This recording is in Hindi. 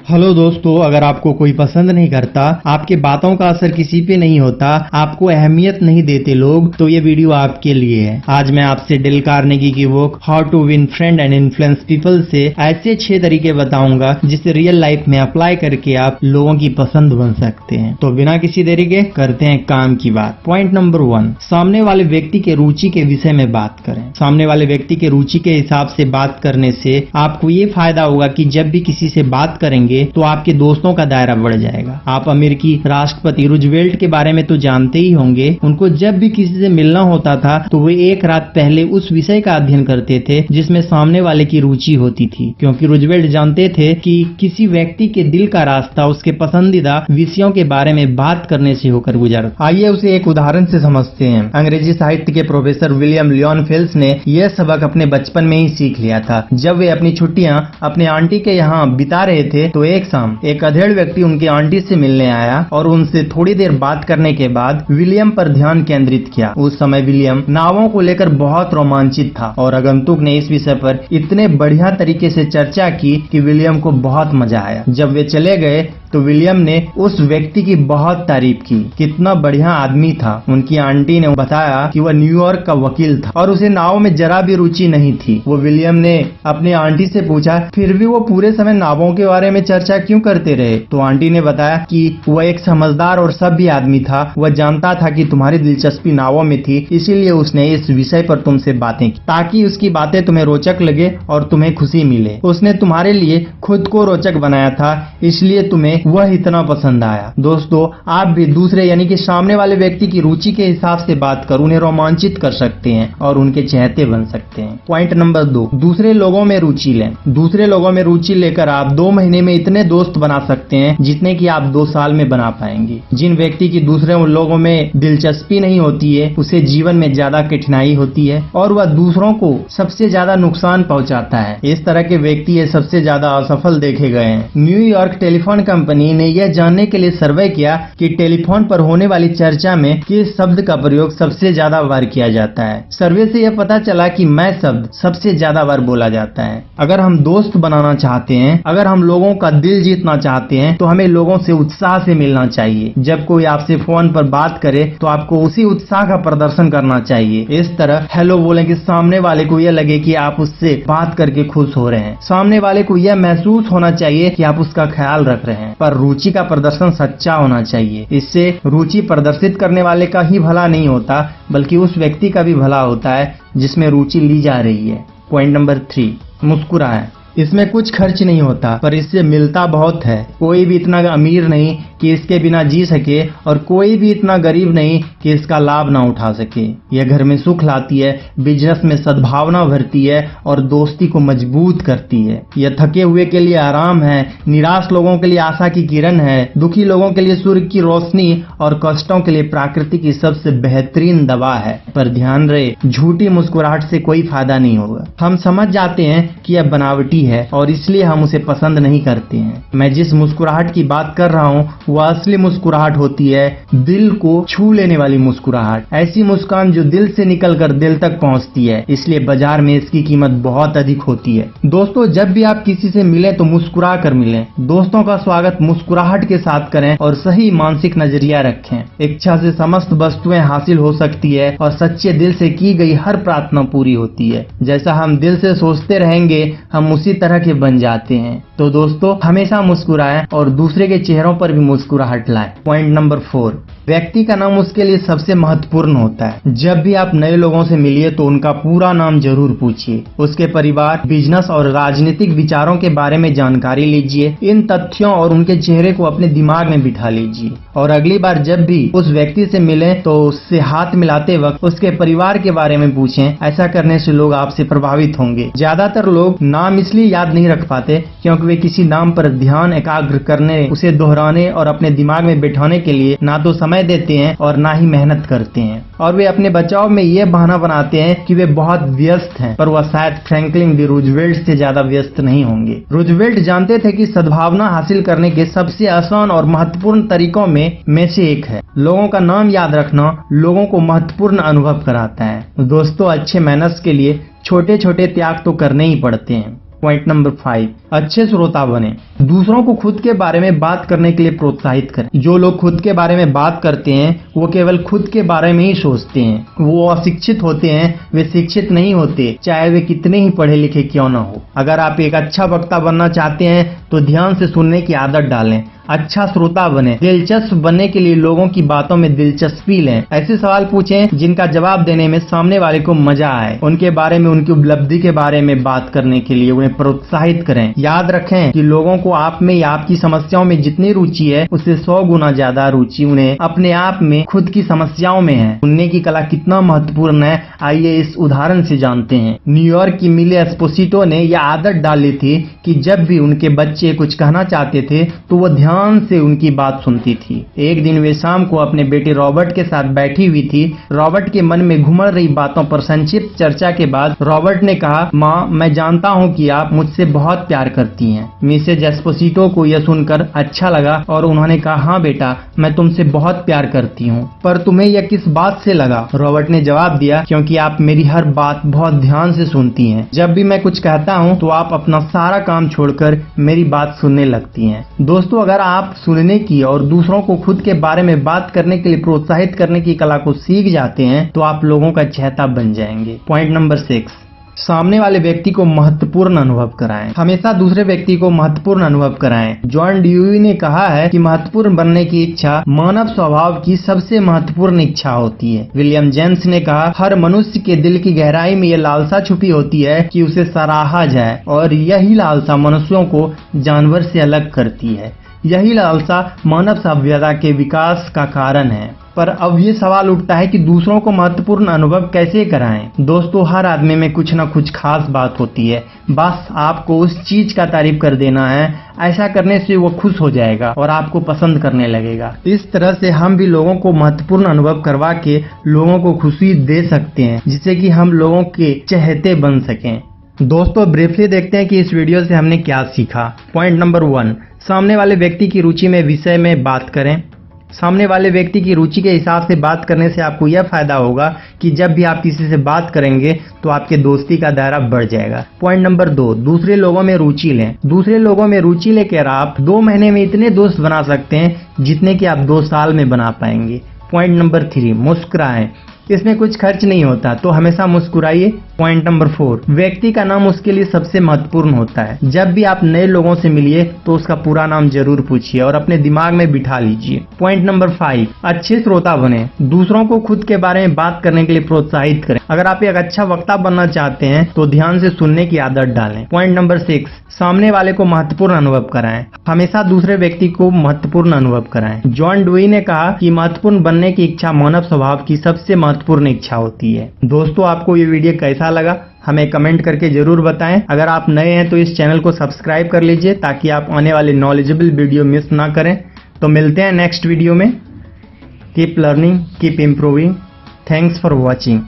हेलो दोस्तों, अगर आपको कोई पसंद नहीं करता, आपके बातों का असर किसी पे नहीं होता, आपको अहमियत नहीं देते लोग, तो ये वीडियो आपके लिए है। आज मैं आपसे डेल कार्नेगी की book how to win friend and influence people से ऐसे 6 तरीके बताऊंगा जिससे रियल लाइफ में अप्लाई करके आप लोगों की पसंद बन सकते हैं। तो बिना किसी देरी के करते हैं काम की बात। पॉइंट नंबर 1, सामने वाले व्यक्ति के रुचि के विषय में बात करें। सामने वाले व्यक्ति के रुचि के हिसाब से बात करने से आपको ये फायदा होगा कि जब भी किसी से बात करेंगे तो आपके दोस्तों का दायरा बढ़ जाएगा। आप अमेरिकी राष्ट्रपति रूजवेल्ट के बारे में तो जानते ही होंगे। उनको जब भी किसी से मिलना होता था तो वे एक रात पहले उस विषय का अध्ययन करते थे जिसमें सामने वाले की रुचि होती थी, क्योंकि रूजवेल्ट जानते थे कि किसी व्यक्ति के दिल का रास्ता उसके पसंदीदा विषयों के बारे में बात करने से होकर गुजरता। आइए उसे एक उदाहरण से समझते हैं। अंग्रेजी साहित्य के प्रोफेसर विलियम लियोन फेल्स ने यह सबक अपने बचपन में ही सीख लिया था। जब वे अपनी छुट्टियां अपने आंटी के यहाँ बिता रहे थे तो एक शाम एक अधेड़ व्यक्ति उनकी आंटी से मिलने आया और उनसे थोड़ी देर बात करने के बाद विलियम पर ध्यान केंद्रित किया। उस समय विलियम नावों को लेकर बहुत रोमांचित था और आगंतुक ने इस विषय पर इतने बढ़िया तरीके से चर्चा की कि विलियम को बहुत मजा आया। जब वे चले गए तो विलियम ने उस व्यक्ति की बहुत तारीफ की, कितना बढ़िया आदमी था। उनकी आंटी ने बताया कि वह न्यूयॉर्क का वकील था और उसे नाव में जरा भी रुचि नहीं थी। वो विलियम ने अपनी आंटी से पूछा, फिर भी वो पूरे समय नावों के बारे में चर्चा क्यों करते रहे? तो आंटी ने बताया कि वह एक समझदार और सभ्य आदमी था। वह जानता था कि तुम्हारी दिलचस्पी नावों में थी, इसीलिए उसने इस विषय पर तुमसे बातें की ताकि उसकी बातें तुम्हें रोचक लगे और तुम्हें खुशी मिले। उसने तुम्हारे लिए खुद को रोचक बनाया था, इसलिए तुम्हें वह इतना पसंद आया। दोस्तों, आप भी दूसरे यानी कि सामने वाले व्यक्ति की रुचि के हिसाब से बात कर उन्हें रोमांचित कर सकते हैं और उनके चहेते बन सकते हैं। पॉइंट नंबर 2, दूसरे लोगों में रुचि लें। दूसरे लोगों में रुचि लेकर आप 2 महीने में इतने दोस्त बना सकते हैं जितने कि आप 2 साल में बना पाएंगे। जिन व्यक्ति की दूसरे लोगों में दिलचस्पी नहीं होती है उसे जीवन में ज्यादा कठिनाई होती है और वह दूसरों को सबसे ज्यादा नुकसान पहुंचाता है। इस तरह के व्यक्ति सबसे ज्यादा असफल देखे गए हैं। न्यूयॉर्क टेलीफोन कंपनी ने यह जानने के लिए सर्वे किया कि टेलीफोन पर होने वाली चर्चा में किस शब्द का प्रयोग सबसे ज्यादा बार किया जाता है। सर्वे से यह पता चला कि मैं शब्द सबसे ज्यादा बार बोला जाता है। अगर हम दोस्त बनाना चाहते हैं, अगर हम लोगों का दिल जीतना चाहते हैं तो हमें लोगों से उत्साह से मिलना चाहिए। जब कोई आपसे फोन पर बात करे तो आपको उसी उत्साह का प्रदर्शन करना चाहिए। इस तरह हेलो बोलें कि सामने वाले को यह लगे कि आप उससे बात करके खुश हो रहे हैं। सामने वाले को यह महसूस होना चाहिए कि आप उसका ख्याल रख रहे हैं। पर रुचि का प्रदर्शन सच्चा होना चाहिए। इससे रुचि प्रदर्शित करने वाले का ही भला नहीं होता बल्कि उस व्यक्ति का भी भला होता है जिसमें रुचि ली जा रही है। Point number 3, मुस्कुराएं। इसमें कुछ खर्च नहीं होता पर इससे मिलता बहुत है। कोई भी इतना अमीर नहीं कि इसके बिना जी सके और कोई भी इतना गरीब नहीं कि इसका लाभ ना उठा सके। यह घर में सुख लाती है, बिजनेस में सद्भावना भरती है और दोस्ती को मजबूत करती है। यह थके हुए के लिए आराम है, निराश लोगों के लिए आशा की किरण है, दुखी लोगों के लिए सूर्य की रोशनी और कष्टों के लिए प्रकृति की सबसे बेहतरीन दवा है। पर ध्यान रहे, झूठी मुस्कुराहट से कोई फायदा नहीं होगा। हम समझ जाते हैं कि यह बनावटी है और इसलिए हम उसे पसंद नहीं करते हैं। मैं जिस मुस्कुराहट की बात कर रहा हूँ वह असली मुस्कुराहट होती है, दिल को छू लेने वाली मुस्कुराहट। ऐसी मुस्कान जो दिल से निकलकर दिल तक पहुँचती है, इसलिए बाजार में इसकी कीमत बहुत अधिक होती है। दोस्तों, जब भी आप किसी से मिले तो मुस्कुरा कर मिलें। दोस्तों का स्वागत मुस्कुराहट के साथ करें और सही मानसिक नजरिया रखें। इच्छा से समस्त वस्तुएं हासिल हो सकती है और सच्चे दिल से की गई हर प्रार्थना पूरी होती है। जैसा हम दिल से सोचते रहेंगे हम उसी तरह के बन जाते हैं। तो दोस्तों, हमेशा मुस्कुराएं और दूसरे के चेहरों पर भी मुस्कुराहट लाएं। पॉइंट नंबर 4, व्यक्ति का नाम उसके लिए सबसे महत्वपूर्ण होता है। जब भी आप नए लोगों से मिलिए तो उनका पूरा नाम जरूर पूछिए। उसके परिवार, बिजनेस और राजनीतिक विचारों के बारे में जानकारी लीजिए। इन तथ्यों और उनके चेहरे को अपने दिमाग में बिठा लीजिए और अगली बार जब भी उस व्यक्ति से मिलें तो उससे हाथ मिलाते वक्त उसके परिवार के बारे में पूछें। ऐसा करने से लोग आपसे प्रभावित होंगे। ज्यादातर लोग नाम इसलिए याद नहीं रख पाते क्योंकि वे किसी नाम पर ध्यान एकाग्र करने, उसे दोहराने और अपने दिमाग में बिठाने के लिए ना तो समय देते हैं और ना ही मेहनत करते हैं। और वे अपने बचाव में ये बहाना बनाते हैं कि वे बहुत व्यस्त हैं, पर वह शायद फ्रैंकलिन डी रूजवेल्ट से ज्यादा व्यस्त नहीं होंगे। रूजवेल्ट जानते थे कि सद्भावना हासिल करने के सबसे आसान और महत्वपूर्ण तरीकों में से एक है लोगों का नाम याद रखना। लोगों को महत्वपूर्ण अनुभव कराता है। दोस्तों, अच्छे मैनर्स के लिए छोटे छोटे त्याग तो करने ही पड़ते हैं। पॉइंट नंबर 5, अच्छे श्रोता बने। दूसरों को खुद के बारे में बात करने के लिए प्रोत्साहित करें। जो लोग खुद के बारे में बात करते हैं वो केवल खुद के बारे में ही सोचते हैं। वो अशिक्षित होते हैं, वे शिक्षित नहीं होते, चाहे वे कितने ही पढ़े लिखे क्यों न हो। अगर आप एक अच्छा वक्ता बनना चाहते हैं तो ध्यान से सुनने की आदत डालें, अच्छा श्रोता बने, दिलचस्प बनने के लिए लोगों की बातों में दिलचस्पी लें। ऐसे सवाल पूछें जिनका जवाब देने में सामने वाले को मजा आए। उनके बारे में, उनकी उपलब्धि के बारे में बात करने के लिए उन्हें प्रोत्साहित करें। याद रखें कि लोगों को आप में या आपकी समस्याओं में जितनी रुचि है उससे 100 गुना ज्यादा रुचि उन्हें अपने आप में, खुद की समस्याओं में है। सुनने की कला कितना महत्वपूर्ण है, आइए इस उदाहरण से जानते हैं। न्यूयॉर्क की मिले एस्पोसितो ने यह आदत डाली थी कि जब भी उनके बच्चे कुछ कहना चाहते थे तो वो ध्यान से उनकी बात सुनती थी। एक दिन वे शाम को अपने बेटे रॉबर्ट के साथ बैठी हुई थी। रॉबर्ट के मन में घुमड़ रही बातों पर संक्षिप्त चर्चा के बाद रॉबर्ट ने कहा, माँ, मैं जानता हूँ कि आप मुझसे बहुत प्यार करती हैं। मिसेज एस्पोसितो को यह सुनकर अच्छा लगा और उन्होंने कहा, हाँ बेटा, मैं तुमसे बहुत प्यार करती हूँ, पर तुम्हें यह किस बात से लगा? रॉबर्ट ने जवाब दिया, क्योंकि आप मेरी हर बात बहुत ध्यान से सुनती हैं। जब भी मैं कुछ कहता हूँ तो आप अपना सारा काम छोड़कर मेरी बात सुनने लगती हैं। दोस्तों, अगर आप सुनने की और दूसरों को खुद के बारे में बात करने के लिए प्रोत्साहित करने की कला को सीख जाते हैं तो आप लोगों का चहेता बन जाएंगे। पॉइंट नंबर 6, सामने वाले व्यक्ति को महत्वपूर्ण अनुभव कराएं। हमेशा दूसरे व्यक्ति को महत्वपूर्ण अनुभव कराएं। जॉन ड्यूई ने कहा है कि महत्वपूर्ण बनने की इच्छा मानव स्वभाव की सबसे महत्वपूर्ण इच्छा होती है। विलियम जेम्स ने कहा, हर मनुष्य के दिल की गहराई में यह लालसा छुपी होती है कि उसे सराहा जाए, और यही लालसा मनुष्यों को जानवर से अलग करती है। यही लालसा मानव सभ्यता के विकास का कारण है। पर अब ये सवाल उठता है कि दूसरों को महत्वपूर्ण अनुभव कैसे कराएं? दोस्तों, हर आदमी में कुछ न कुछ खास बात होती है, बस आपको उस चीज का तारीफ कर देना है। ऐसा करने से वो खुश हो जाएगा और आपको पसंद करने लगेगा। इस तरह से हम भी लोगों को महत्वपूर्ण अनुभव करवा के लोगों को खुशी दे सकते हैं, जिससे कि हम लोगों के चहेते बन सकें। दोस्तों, ब्रीफली देखते हैं कि इस वीडियो से हमने क्या सीखा। पॉइंट नंबर 1, सामने वाले व्यक्ति की रुचि में विषय में बात करें। सामने वाले व्यक्ति की रुचि के हिसाब से बात करने से आपको यह फायदा होगा कि जब भी आप किसी से बात करेंगे तो आपके दोस्ती का दायरा बढ़ जाएगा। पॉइंट नंबर 2, दूसरे लोगों में रुचि लें। दूसरे लोगों में रुचि लेकर आप 2 महीने में इतने दोस्त बना सकते हैं जितने कि आप 2 साल में बना पाएंगे। Point number 3, मुस्कुराएं। इसमें कुछ खर्च नहीं होता, तो हमेशा मुस्कुराइए। पॉइंट नंबर 4, व्यक्ति का नाम उसके लिए सबसे महत्वपूर्ण होता है। जब भी आप नए लोगों से मिलिए तो उसका पूरा नाम जरूर पूछिए और अपने दिमाग में बिठा लीजिए। पॉइंट नंबर 5, अच्छे श्रोता बने। दूसरों को खुद के बारे में बात करने के लिए प्रोत्साहित करें। अगर आप एक अच्छा वक्ता बनना चाहते हैं तो ध्यान से सुनने की आदत डालें। पॉइंट नंबर 6, सामने वाले को महत्वपूर्ण अनुभव कराएं। हमेशा दूसरे व्यक्ति को महत्वपूर्ण अनुभव कराएं। जॉन ड्यूई ने कहा कि महत्वपूर्ण बनने की इच्छा मानव स्वभाव की सबसे महत्वपूर्ण इच्छा होती है। दोस्तों, आपको ये वीडियो कैसा लगा हमें कमेंट करके जरूर बताएं। अगर आप नए हैं तो इस चैनल को सब्सक्राइब कर लीजिए ताकि आप आने वाले नॉलेजेबल वीडियो मिस ना करें। तो मिलते हैं नेक्स्ट वीडियो में। Keep learning, keep improving. Thanks for watching.